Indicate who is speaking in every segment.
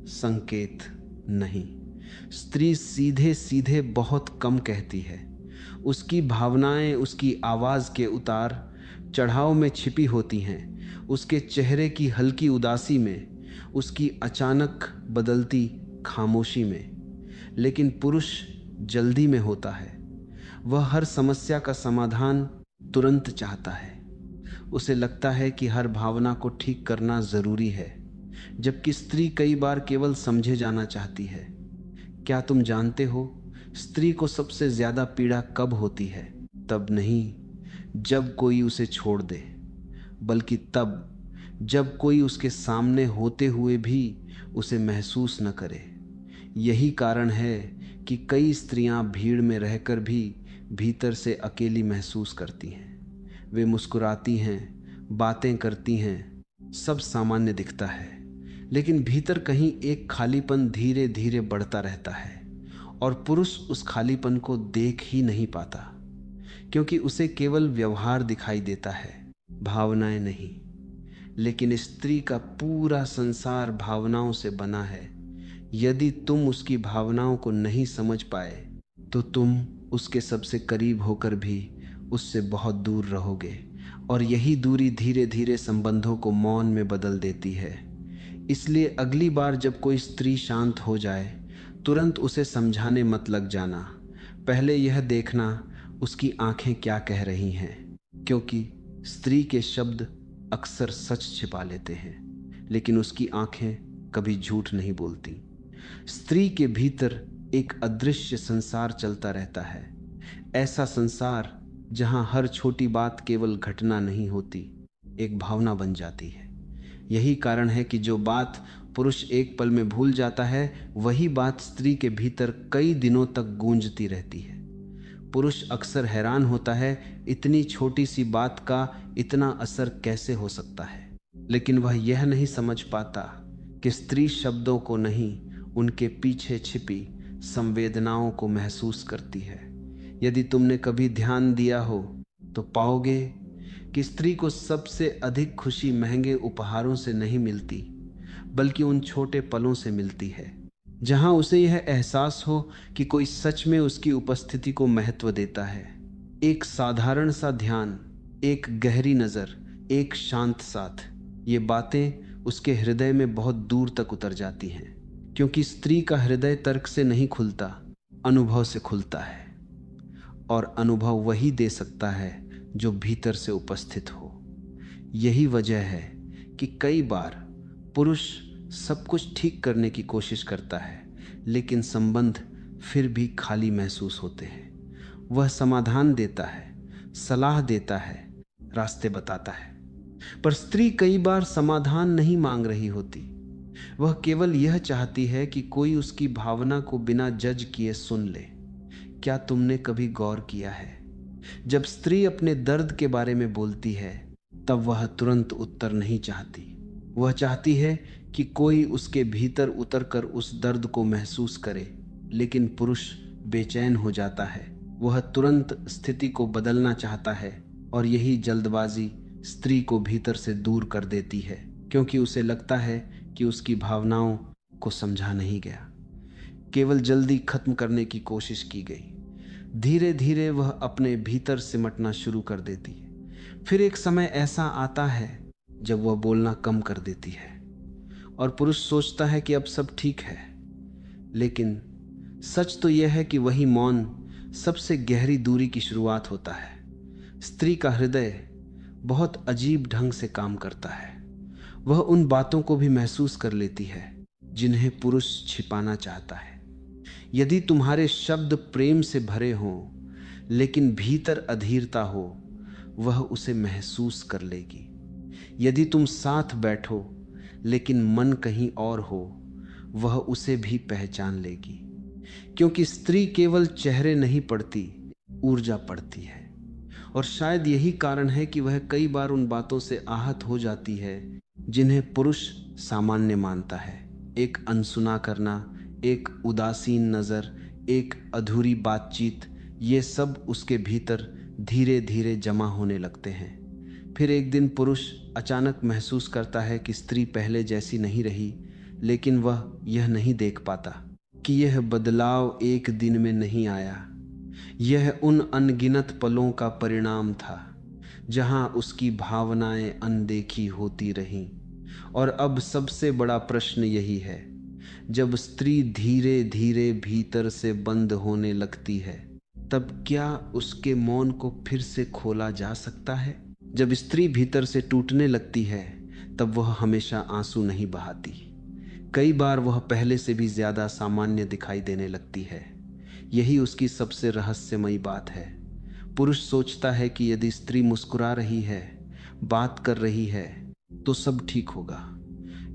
Speaker 1: संकेत नहीं। स्त्री सीधे सीधे बहुत कम कहती है। उसकी भावनाएं उसकी आवाज़ के उतार चढ़ाव में छिपी होती हैं, उसके चेहरे की हल्की उदासी में, उसकी अचानक बदलती खामोशी में। लेकिन पुरुष जल्दी में होता है। वह हर समस्या का समाधान तुरंत चाहता है। उसे लगता है कि हर भावना को ठीक करना ज़रूरी है, जबकि स्त्री कई बार केवल समझे जाना चाहती है। क्या तुम जानते हो, स्त्री को सबसे ज़्यादा पीड़ा कब होती है? तब नहीं जब कोई उसे छोड़ दे, बल्कि तब जब कोई उसके सामने होते हुए भी उसे महसूस न करे। यही कारण है कि कई स्त्रियां भीड़ में रहकर भी भीतर से अकेली महसूस करती हैं। वे मुस्कुराती हैं, बातें करती हैं, सब सामान्य दिखता है, लेकिन भीतर कहीं एक खालीपन धीरे धीरे बढ़ता रहता है। और पुरुष उस खालीपन को देख ही नहीं पाता, क्योंकि उसे केवल व्यवहार दिखाई देता है, भावनाएं नहीं। लेकिन स्त्री का पूरा संसार भावनाओं से बना है। यदि तुम उसकी भावनाओं को नहीं समझ पाए तो तुम उसके सबसे करीब होकर भी उससे बहुत दूर रहोगे, और यही दूरी धीरे धीरे संबंधों को मौन में बदल देती है। इसलिए अगली बार जब कोई स्त्री शांत हो जाए, तुरंत उसे समझाने मत लग जाना। पहले यह देखना उसकी आंखें क्या कह रही हैं, क्योंकि स्त्री के शब्द अक्सर सच छिपा लेते हैं, लेकिन उसकी आंखें कभी झूठ नहीं बोलती। स्त्री के भीतर एक अदृश्य संसार चलता रहता है, ऐसा संसार जहां हर छोटी बात केवल घटना नहीं होती, एक भावना बन जाती है। यही कारण है कि जो बात पुरुष एक पल में भूल जाता है, वही बात स्त्री के भीतर कई दिनों तक गूंजती रहती है। पुरुष अक्सर हैरान होता है, इतनी छोटी सी बात का इतना असर कैसे हो सकता है, लेकिन वह यह नहीं समझ पाता कि स्त्री शब्दों को नहीं, उनके पीछे छिपी संवेदनाओं को महसूस करती है। यदि तुमने कभी ध्यान दिया हो तो पाओगे कि स्त्री को सबसे अधिक खुशी महंगे उपहारों से नहीं मिलती, बल्कि उन छोटे पलों से मिलती है, जहां उसे यह एहसास हो कि कोई सच में उसकी उपस्थिति को महत्व देता है। एक साधारण सा ध्यान, एक गहरी नज़र, एक शांत साथ, ये बातें उसके हृदय में बहुत दूर तक उतर जाती हैं, क्योंकि स्त्री का हृदय तर्क से नहीं खुलता, अनुभव से खुलता है। और अनुभव वही दे सकता है जो भीतर से उपस्थित हो। यही वजह है कि कई बार पुरुष सब कुछ ठीक करने की कोशिश करता है, लेकिन संबंध फिर भी खाली महसूस होते हैं। वह समाधान देता है, सलाह देता है, रास्ते बताता है, पर स्त्री कई बार समाधान नहीं मांग रही होती। वह केवल यह चाहती है कि कोई उसकी भावना को बिना जज किए सुन ले। क्या तुमने कभी गौर किया है, जब स्त्री अपने दर्द के बारे में बोलती है, तब वह तुरंत उत्तर नहीं चाहती। वह चाहती है कि कोई उसके भीतर उतरकर उस दर्द को महसूस करे। लेकिन पुरुष बेचैन हो जाता है, वह तुरंत स्थिति को बदलना चाहता है, और यही जल्दबाजी स्त्री को भीतर से दूर कर देती है, क्योंकि उसे लगता है कि उसकी भावनाओं को समझा नहीं गया, केवल जल्दी खत्म करने की कोशिश की गई। धीरे धीरे वह अपने भीतर सिमटना शुरू कर देती है। फिर एक समय ऐसा आता है जब वह बोलना कम कर देती है, और पुरुष सोचता है कि अब सब ठीक है। लेकिन सच तो यह है कि वही मौन सबसे गहरी दूरी की शुरुआत होता है। स्त्री का हृदय बहुत अजीब ढंग से काम करता है। वह उन बातों को भी महसूस कर लेती है जिन्हें पुरुष छिपाना चाहता है। यदि तुम्हारे शब्द प्रेम से भरे हों, लेकिन भीतर अधीरता हो, वह उसे महसूस कर लेगी। यदि तुम साथ बैठो, लेकिन मन कहीं और हो, वह उसे भी पहचान लेगी। क्योंकि स्त्री केवल चेहरे नहीं पढ़ती, ऊर्जा पढ़ती है। और शायद यही कारण है कि वह कई बार उन बातों से आहत हो जाती है जिन्हें पुरुष सामान्य मानता है। एक अनसुना करना, एक उदासीन नज़र, एक अधूरी बातचीत, ये सब उसके भीतर धीरे धीरे जमा होने लगते हैं। फिर एक दिन पुरुष अचानक महसूस करता है कि स्त्री पहले जैसी नहीं रही, लेकिन वह यह नहीं देख पाता कि यह बदलाव एक दिन में नहीं आया। यह उन अनगिनत पलों का परिणाम था जहां उसकी भावनाएं अनदेखी होती रहीं। और अब सबसे बड़ा प्रश्न यही है, जब स्त्री धीरे धीरे भीतर से बंद होने लगती है, तब क्या उसके मौन को फिर से खोला जा सकता है? जब स्त्री भीतर से टूटने लगती है, तब वह हमेशा आंसू नहीं बहाती। कई बार वह पहले से भी ज्यादा सामान्य दिखाई देने लगती है। यही उसकी सबसे रहस्यमयी बात है। पुरुष सोचता है कि यदि स्त्री मुस्कुरा रही है, बात कर रही है, तो सब ठीक होगा।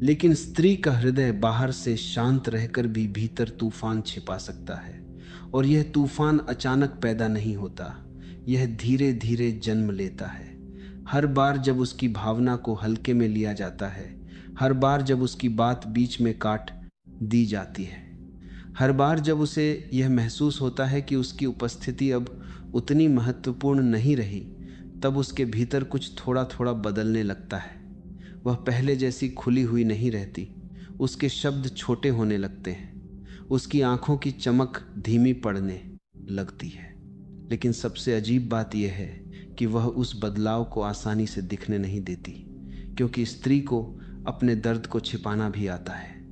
Speaker 1: लेकिन स्त्री का हृदय बाहर से शांत रहकर भी भीतर तूफान छिपा सकता है। और यह तूफान अचानक पैदा नहीं होता, यह धीरे धीरे जन्म लेता है। हर बार जब उसकी भावना को हल्के में लिया जाता है, हर बार जब उसकी बात बीच में काट दी जाती है, हर बार जब उसे यह महसूस होता है कि उसकी उपस्थिति अब उतनी महत्वपूर्ण नहीं रही, तब उसके भीतर कुछ थोड़ा थोड़ा बदलने लगता है। वह पहले जैसी खुली हुई नहीं रहती, उसके शब्द छोटे होने लगते हैं, उसकी आंखों की चमक धीमी पड़ने लगती है। लेकिन सबसे अजीब बात यह है कि वह उस बदलाव को आसानी से दिखने नहीं देती, क्योंकि स्त्री को अपने दर्द को छिपाना भी आता है।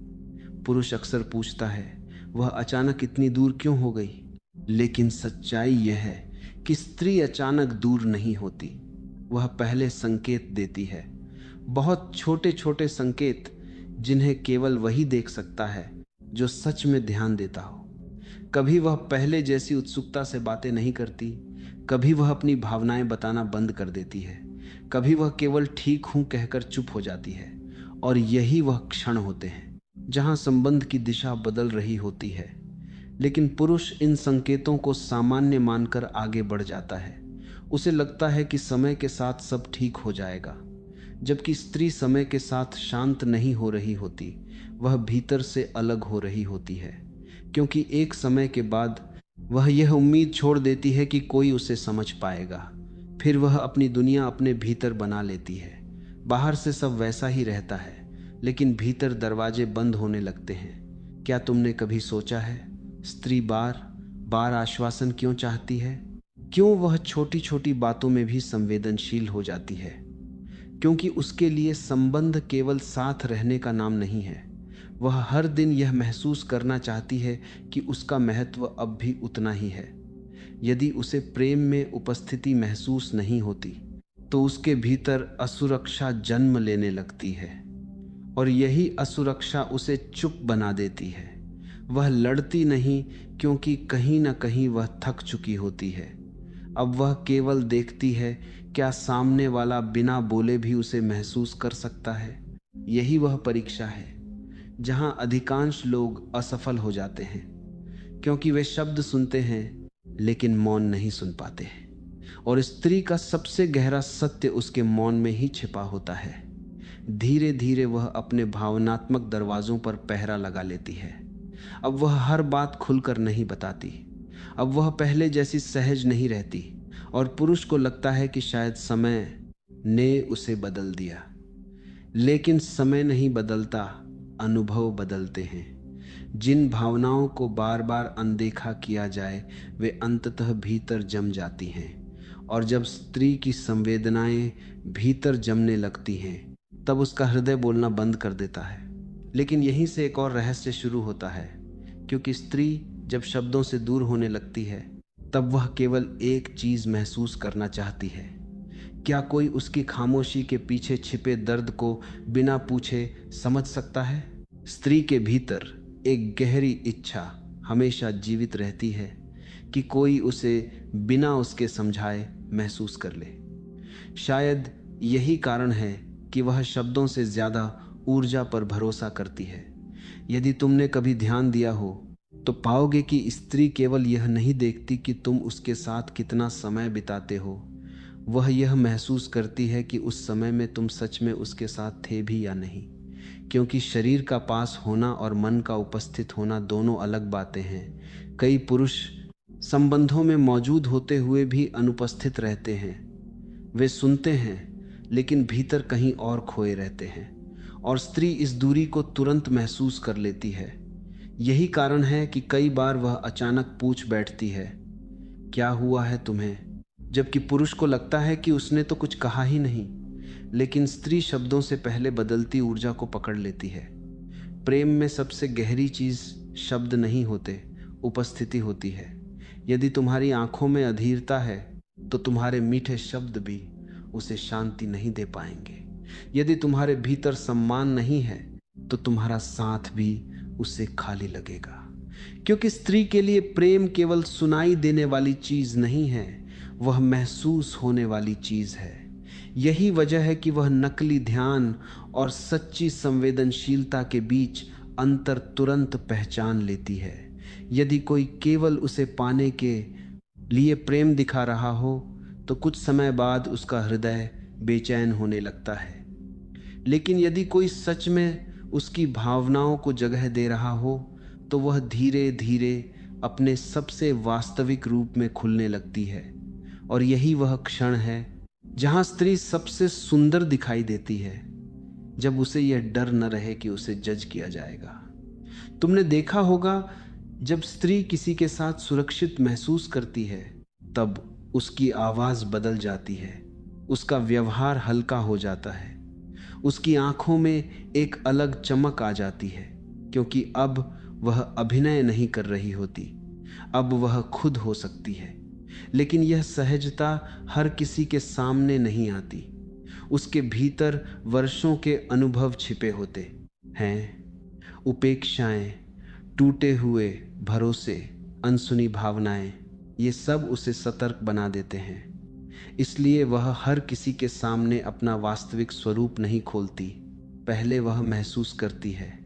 Speaker 1: पुरुष अक्सर पूछता है, वह अचानक इतनी दूर क्यों हो गई? लेकिन सच्चाई यह है कि स्त्री अचानक दूर नहीं होती, वह पहले संकेत देती है। बहुत छोटे छोटे संकेत, जिन्हें केवल वही देख सकता है जो सच में ध्यान देता हो। कभी वह पहले जैसी उत्सुकता से बातें नहीं करती, कभी वह अपनी भावनाएं बताना बंद कर देती है, कभी वह केवल ठीक हूं कहकर चुप हो जाती है। और यही वह क्षण होते हैं जहां संबंध की दिशा बदल रही होती है। लेकिन पुरुष इन संकेतों को सामान्य मानकर आगे बढ़ जाता है। उसे लगता है कि समय के साथ सब ठीक हो जाएगा, जबकि स्त्री समय के साथ शांत नहीं हो रही होती, वह भीतर से अलग हो रही होती है। क्योंकि एक समय के बाद वह यह उम्मीद छोड़ देती है कि कोई उसे समझ पाएगा। फिर वह अपनी दुनिया अपने भीतर बना लेती है। बाहर से सब वैसा ही रहता है, लेकिन भीतर दरवाजे बंद होने लगते हैं। क्या तुमने कभी सोचा है, स्त्री बार बार आश्वासन क्यों चाहती है? क्यों वह छोटी छोटी बातों में भी संवेदनशील हो जाती है? क्योंकि उसके लिए संबंध केवल साथ रहने का नाम नहीं है। वह हर दिन यह महसूस करना चाहती है कि उसका महत्व अब भी उतना ही है। यदि उसे प्रेम में उपस्थिति महसूस नहीं होती, तो उसके भीतर असुरक्षा जन्म लेने लगती है। और यही असुरक्षा उसे चुप बना देती है। वह लड़ती नहीं, क्योंकि कहीं ना कहीं वह थक चुकी होती है। अब वह केवल देखती है, क्या सामने वाला बिना बोले भी उसे महसूस कर सकता है। यही वह परीक्षा है जहां अधिकांश लोग असफल हो जाते हैं, क्योंकि वे शब्द सुनते हैं लेकिन मौन नहीं सुन पाते हैं। और स्त्री का सबसे गहरा सत्य उसके मौन में ही छिपा होता है। धीरे धीरे वह अपने भावनात्मक दरवाजों पर पहरा लगा लेती है। अब वह हर बात खुलकर नहीं बताती, अब वह पहले जैसी सहज नहीं रहती। और पुरुष को लगता है कि शायद समय ने उसे बदल दिया। लेकिन समय नहीं बदलता, अनुभव बदलते हैं। जिन भावनाओं को बार बार अनदेखा किया जाए, वे अंततः भीतर जम जाती हैं। और जब स्त्री की संवेदनाएं भीतर जमने लगती हैं, तब उसका हृदय बोलना बंद कर देता है। लेकिन यहीं से एक और रहस्य शुरू होता है, क्योंकि स्त्री जब शब्दों से दूर होने लगती है, तब वह केवल एक चीज महसूस करना चाहती है। क्या कोई उसकी खामोशी के पीछे छिपे दर्द को बिना पूछे समझ सकता है? स्त्री के भीतर एक गहरी इच्छा हमेशा जीवित रहती है कि कोई उसे बिना उसके समझाए महसूस कर ले। शायद यही कारण है कि वह शब्दों से ज्यादा ऊर्जा पर भरोसा करती है। यदि तुमने कभी ध्यान दिया हो, तो पाओगे कि स्त्री केवल यह नहीं देखती कि तुम उसके साथ कितना समय बिताते हो, वह यह महसूस करती है कि उस समय में तुम सच में उसके साथ थे भी या नहीं। क्योंकि शरीर का पास होना और मन का उपस्थित होना दोनों अलग बातें हैं। कई पुरुष संबंधों में मौजूद होते हुए भी अनुपस्थित रहते हैं। वे सुनते हैं, लेकिन भीतर कहीं और खोए रहते हैं। और स्त्री इस दूरी को तुरंत महसूस कर लेती है। यही कारण है कि कई बार वह अचानक पूछ बैठती है, क्या हुआ है तुम्हें? जबकि पुरुष को लगता है कि उसने तो कुछ कहा ही नहीं, लेकिन स्त्री शब्दों से पहले बदलती ऊर्जा को पकड़ लेती है। प्रेम में सबसे गहरी चीज शब्द नहीं होते, उपस्थिति होती है। यदि तुम्हारी आंखों में अधीरता है तो तुम्हारे मीठे शब्द भी उसे शांति नहीं दे पाएंगे। यदि तुम्हारे भीतर सम्मान नहीं है तो तुम्हारा साथ भी उसे खाली लगेगा। क्योंकि स्त्री के लिए प्रेम केवल सुनाई देने वाली चीज नहीं है, वह महसूस होने वाली चीज है। यही वजह है कि वह नकली ध्यान और सच्ची संवेदनशीलता के बीच अंतर तुरंत पहचान लेती है। यदि कोई केवल उसे पाने के लिए प्रेम दिखा रहा हो तो कुछ समय बाद उसका हृदय बेचैन होने लगता है। लेकिन यदि कोई सच में उसकी भावनाओं को जगह दे रहा हो तो वह धीरे धीरे अपने सबसे वास्तविक रूप में खुलने लगती है। और यही वह क्षण है जहां स्त्री सबसे सुंदर दिखाई देती है, जब उसे यह डर न रहे कि उसे जज किया जाएगा। तुमने देखा होगा, जब स्त्री किसी के साथ सुरक्षित महसूस करती है तब उसकी आवाज बदल जाती है, उसका व्यवहार हल्का हो जाता है, उसकी आंखों में एक अलग चमक आ जाती है, क्योंकि अब वह अभिनय नहीं कर रही होती, अब वह खुद हो सकती है। लेकिन यह सहजता हर किसी के सामने नहीं आती। उसके भीतर वर्षों के अनुभव छिपे होते हैं, उपेक्षाएं, टूटे हुए भरोसे, अनसुनी भावनाएं, ये सब उसे सतर्क बना देते हैं। इसलिए वह हर किसी के सामने अपना वास्तविक स्वरूप नहीं खोलती। पहले वह महसूस करती है,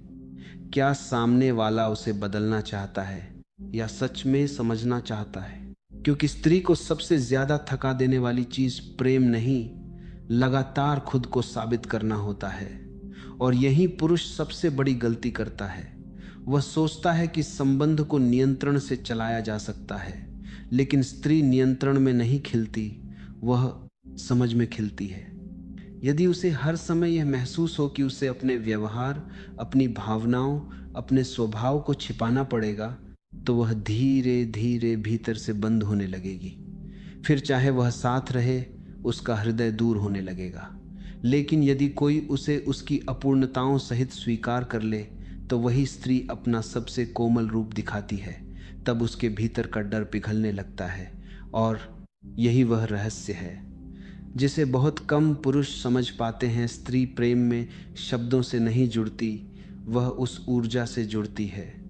Speaker 1: क्या सामने वाला उसे बदलना चाहता है या सच में समझना चाहता है। क्योंकि स्त्री को सबसे ज्यादा थका देने वाली चीज प्रेम नहीं, लगातार खुद को साबित करना होता है। और यही पुरुष सबसे बड़ी गलती करता है। वह सोचता है कि संबंध को नियंत्रण से चलाया जा सकता है, लेकिन स्त्री नियंत्रण में नहीं खिलती, वह समझ में खिलती है। यदि उसे हर समय यह महसूस हो कि उसे अपने व्यवहार, अपनी भावनाओं, अपने स्वभाव को छिपाना पड़ेगा, तो वह धीरे धीरे भीतर से बंद होने लगेगी। फिर चाहे वह साथ रहे, उसका हृदय दूर होने लगेगा। लेकिन यदि कोई उसे उसकी अपूर्णताओं सहित स्वीकार कर ले, तो वही स्त्री अपना सबसे कोमल रूप दिखाती है। तब उसके भीतर का डर पिघलने लगता है। और यही वह रहस्य है जिसे बहुत कम पुरुष समझ पाते हैं। स्त्री प्रेम में शब्दों से नहीं जुड़ती, वह उस ऊर्जा से जुड़ती है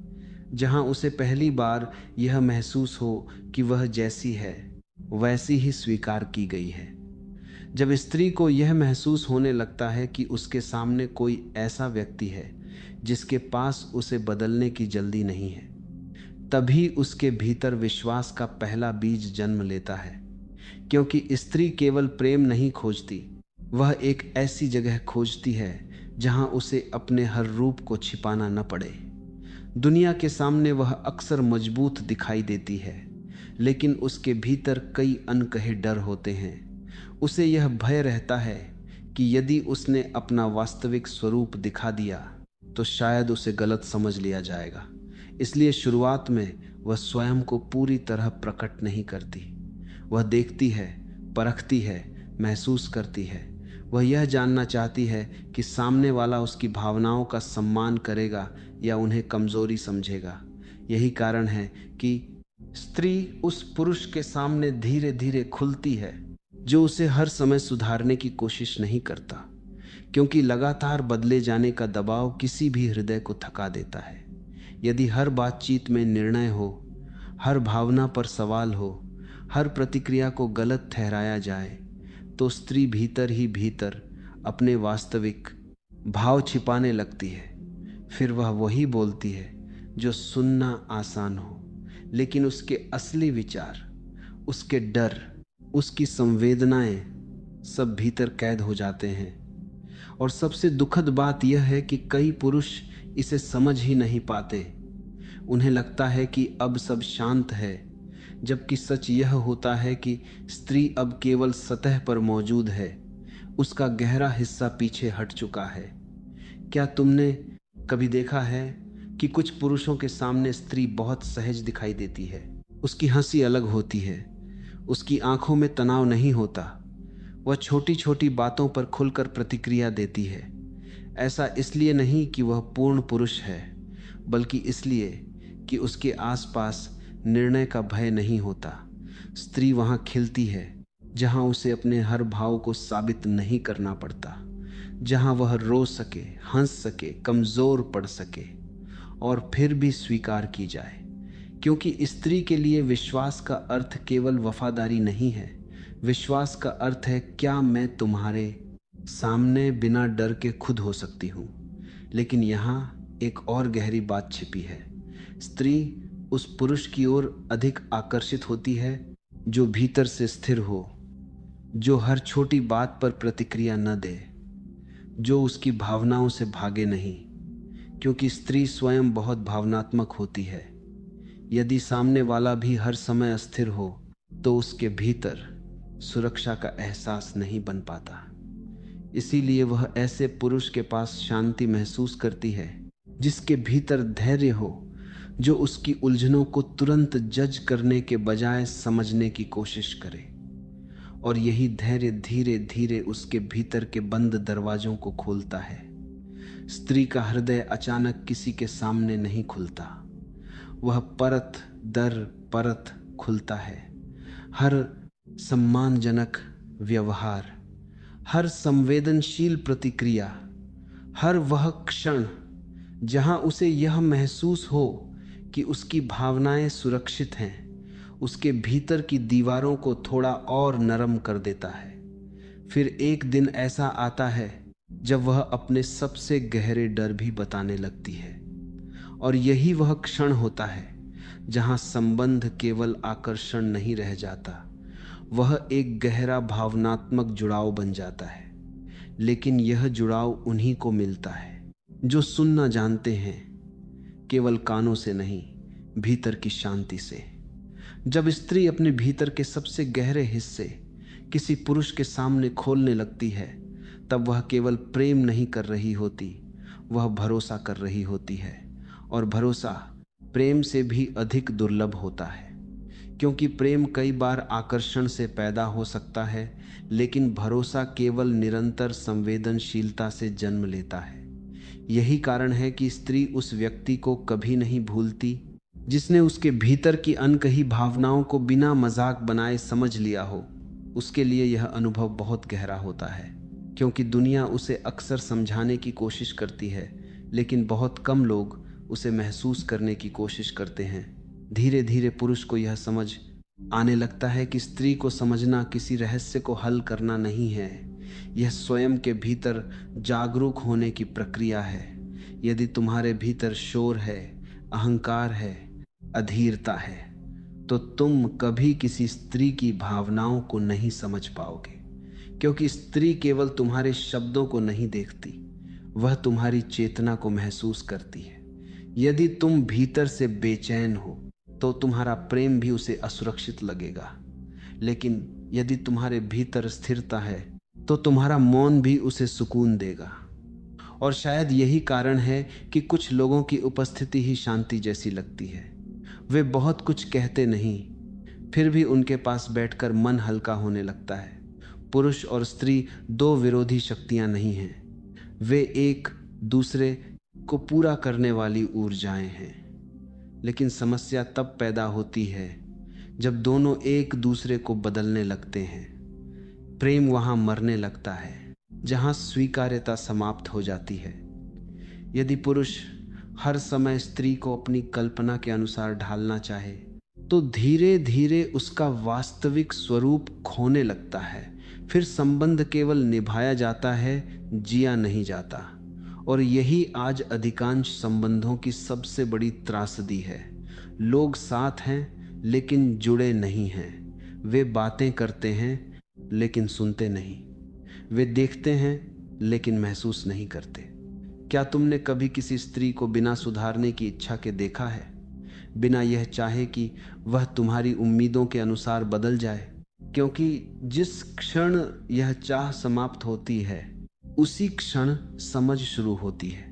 Speaker 1: जहां उसे पहली बार यह महसूस हो कि वह जैसी है वैसी ही स्वीकार की गई है। जब स्त्री को यह महसूस होने लगता है कि उसके सामने कोई ऐसा व्यक्ति है जिसके पास उसे बदलने की जल्दी नहीं है, तभी उसके भीतर विश्वास का पहला बीज जन्म लेता है। क्योंकि स्त्री केवल प्रेम नहीं खोजती, वह एक ऐसी जगह खोजती है जहां उसे अपने हर रूप को छिपाना न पड़े। दुनिया के सामने वह अक्सर मजबूत दिखाई देती है, लेकिन उसके भीतर कई अनकहे डर होते हैं। उसे यह भय रहता है कि यदि उसने अपना वास्तविक स्वरूप दिखा दिया तो शायद उसे गलत समझ लिया जाएगा। इसलिए शुरुआत में वह स्वयं को पूरी तरह प्रकट नहीं करती। वह देखती है, परखती है, महसूस करती है। वह यह जानना चाहती है कि सामने वाला उसकी भावनाओं का सम्मान करेगा या उन्हें कमजोरी समझेगा। यही कारण है कि स्त्री उस पुरुष के सामने धीरे धीरे खुलती है जो उसे हर समय सुधारने की कोशिश नहीं करता, क्योंकि लगातार बदले जाने का दबाव किसी भी हृदय को थका देता है। यदि हर बातचीत में निर्णय हो, हर भावना पर सवाल हो, हर प्रतिक्रिया को गलत ठहराया जाए, तो स्त्री भीतर ही भीतर अपने वास्तविक भाव छिपाने लगती है। फिर वह वही बोलती है जो सुनना आसान हो, लेकिन उसके असली विचार, उसके डर, उसकी संवेदनाएं सब भीतर कैद हो जाते हैं। और सबसे दुखद बात यह है कि कई पुरुष इसे समझ ही नहीं पाते। उन्हें लगता है कि अब सब शांत है, जबकि सच यह होता है कि स्त्री अब केवल सतह पर मौजूद है, उसका गहरा हिस्सा पीछे हट चुका है। क्या तुमने कभी देखा है कि कुछ पुरुषों के सामने स्त्री बहुत सहज दिखाई देती है? उसकी हंसी अलग होती है, उसकी आंखों में तनाव नहीं होता, वह छोटी छोटी बातों पर खुलकर प्रतिक्रिया देती है। ऐसा इसलिए नहीं कि वह पूर्ण पुरुष है, बल्कि इसलिए कि उसके आसपास निर्णय का भय नहीं होता। स्त्री वहां खिलती है जहां उसे अपने हर भाव को साबित नहीं करना पड़ता, जहां वह रो सके, हंस सके, कमजोर पड़ सके और फिर भी स्वीकार की जाए। क्योंकि स्त्री के लिए विश्वास का अर्थ केवल वफादारी नहीं है। विश्वास का अर्थ है, क्या मैं तुम्हारे सामने बिना डर के खुद हो सकती हूँ। लेकिन यहाँ एक और गहरी बात छिपी है। स्त्री उस पुरुष की ओर अधिक आकर्षित होती है जो भीतर से स्थिर हो, जो हर छोटी बात पर प्रतिक्रिया न दे, जो उसकी भावनाओं से भागे नहीं। क्योंकि स्त्री स्वयं बहुत भावनात्मक होती है। यदि सामने वाला भी हर समय अस्थिर हो तो उसके भीतर सुरक्षा का एहसास नहीं बन पाता। इसीलिए वह ऐसे पुरुष के पास शांति महसूस करती है जिसके भीतर धैर्य हो, जो उसकी उलझनों को तुरंत जज करने के बजाय समझने की कोशिश करे। और यही धैर्य धीरे धीरे उसके भीतर के बंद दरवाजों को खोलता है। स्त्री का हृदय अचानक किसी के सामने नहीं खुलता, वह परत दर परत खुलता है। हर सम्मानजनक व्यवहार, हर संवेदनशील प्रतिक्रिया, हर वह क्षण जहां उसे यह महसूस हो कि उसकी भावनाएं सुरक्षित हैं, उसके भीतर की दीवारों को थोड़ा और नरम कर देता है। फिर एक दिन ऐसा आता है जब वह अपने सबसे गहरे डर भी बताने लगती है। और यही वह क्षण होता है जहां संबंध केवल आकर्षण नहीं रह जाता, वह एक गहरा भावनात्मक जुड़ाव बन जाता है। लेकिन यह जुड़ाव उन्हीं को मिलता है जो सुनना जानते हैं, केवल कानों से नहीं, भीतर की शांति से। जब स्त्री अपने भीतर के सबसे गहरे हिस्से किसी पुरुष के सामने खोलने लगती है, तब वह केवल प्रेम नहीं कर रही होती, वह भरोसा कर रही होती है। और भरोसा प्रेम से भी अधिक दुर्लभ होता है, क्योंकि प्रेम कई बार आकर्षण से पैदा हो सकता है, लेकिन भरोसा केवल निरंतर संवेदनशीलता से जन्म लेता है। यही कारण है कि स्त्री उस व्यक्ति को कभी नहीं भूलती जिसने उसके भीतर की अनकही भावनाओं को बिना मजाक बनाए समझ लिया हो। उसके लिए यह अनुभव बहुत गहरा होता है, क्योंकि दुनिया उसे अक्सर समझाने की कोशिश करती है, लेकिन बहुत कम लोग उसे महसूस करने की कोशिश करते हैं। धीरे धीरे पुरुष को यह समझ आने लगता है कि स्त्री को समझना किसी रहस्य को हल करना नहीं है, यह स्वयं के भीतर जागरूक होने की प्रक्रिया है। यदि तुम्हारे भीतर शोर है, अहंकार है, अधीरता है, तो तुम कभी किसी स्त्री की भावनाओं को नहीं समझ पाओगे। क्योंकि स्त्री केवल तुम्हारे शब्दों को नहीं देखती, वह तुम्हारी चेतना को महसूस करती है। यदि तुम भीतर से बेचैन हो तो तुम्हारा प्रेम भी उसे असुरक्षित लगेगा, लेकिन यदि तुम्हारे भीतर स्थिरता है तो तुम्हारा मौन भी उसे सुकून देगा। और शायद यही कारण है कि कुछ लोगों की उपस्थिति ही शांति जैसी लगती है। वे बहुत कुछ कहते नहीं, फिर भी उनके पास बैठकर मन हल्का होने लगता है। पुरुष और स्त्री दो विरोधी शक्तियां नहीं हैं, वे एक दूसरे को पूरा करने वाली ऊर्जाएं हैं। लेकिन समस्या तब पैदा होती है जब दोनों एक दूसरे को बदलने लगते हैं। प्रेम वहां मरने लगता है जहां स्वीकार्यता समाप्त हो जाती है। यदि पुरुष हर समय स्त्री को अपनी कल्पना के अनुसार ढालना चाहे तो धीरे धीरे उसका वास्तविक स्वरूप खोने लगता है। फिर संबंध केवल निभाया जाता है, जिया नहीं जाता। और यही आज अधिकांश संबंधों की सबसे बड़ी त्रासदी है। लोग साथ हैं लेकिन जुड़े नहीं हैं। वे बातें करते हैं लेकिन सुनते नहीं। वे देखते हैं लेकिन महसूस नहीं करते। क्या तुमने कभी किसी स्त्री को बिना सुधारने की इच्छा के देखा है, बिना यह चाहे कि वह तुम्हारी उम्मीदों के अनुसार बदल जाए? क्योंकि जिस क्षण यह चाह समाप्त होती है, उसी क्षण समझ शुरू होती है।